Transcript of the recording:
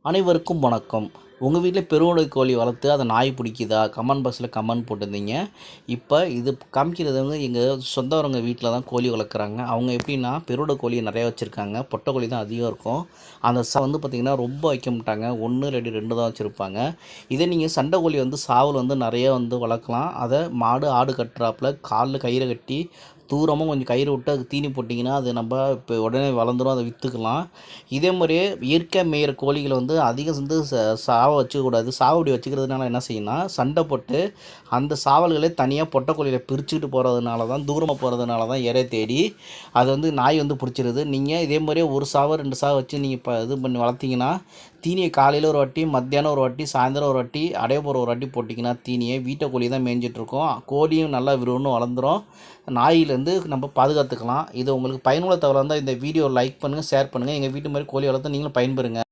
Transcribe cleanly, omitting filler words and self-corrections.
அனைவருக்கும் வணக்கம். உங்கள் வீட்டில் பெருவுடை கோழி வளர்த்து அதை நாய் பிடிக்குதா? கமெண்ட் பாக்ஸில் கமெண்ட் போட்டிருந்தீங்க. இப்போ இது காமிக்கிறது வந்து எங்கள் சொந்தவரங்க வீட்டில் தான் கோழி வளர்க்குறாங்க. அவங்க எப்படின்னா பெருவுடை கோழி நிறையா வச்சுருக்காங்க. பொட்டை கோழி தான் அதிகம் இருக்கும். அந்த வந்து பார்த்திங்கன்னா ரொம்ப வைக்க மாட்டாங்க. 1, 2, 2 தான் வச்சுருப்பாங்க. இதே நீங்கள் சண்டை கோழி வந்து சாவல் வந்து நிறைய வந்து வளர்க்கலாம். அதை மாடு ஆடு கட்டுறாப்புல காலில் கயிறை கட்டி தூரமாக கொஞ்சம் கயிறு விட்டு அதுக்கு தீனி போட்டிங்கன்னா அது நம்ம இப்போ உடனே வளர்ந்துடும். அதை விற்றுக்கலாம். இதே மாதிரியே இயற்கை மேயிற கோழிகளை வந்து அதிகம் வந்து சாவ வச்சுக்கக்கூடாது. சாவடி வச்சுக்கிறதுனால என்ன செய்யணும்னா சண்டை போட்டு அந்த சாவல்களே தனியாக பொட்டை கோழியில் பிரிச்சுக்கிட்டு போகிறதுனால தான் தூரமாக போகிறதுனால தான் இறை தேடி அது வந்து நாய் வந்து பிடிச்சிருது. நீங்கள் இதே மாதிரியே ஒரு சாவ 2 சாவ வச்சு நீங்கள் இப்போ இது பண்ணி வளர்த்திங்கன்னா தீனியை காலையில் ஒரு வாட்டி, மத்தியானம் ஒரு வாட்டி, சாயந்தரம் ஒரு வாட்டி, அடையப்போகிற ஒரு வாட்டி போட்டிங்கன்னா தீனியை வீட்டை கோழி தான் மேய்ஞ்சிட்ருக்கோம். கோழியும் நல்லா விரும்புன்னு வளர்ந்துடும். நாயிலேருந்து நம்ம பாதுகாத்துக்கலாம். இது உங்களுக்கு பயனுள்ள தகவலாக இருந்தால் இந்த வீடியோ லைக் பண்ணுங்கள், ஷேர் பண்ணுங்கள். எங்கள் வீட்டு மாதிரி கோழி வளர்த்து நீங்களும் பயன்பெறுங்க.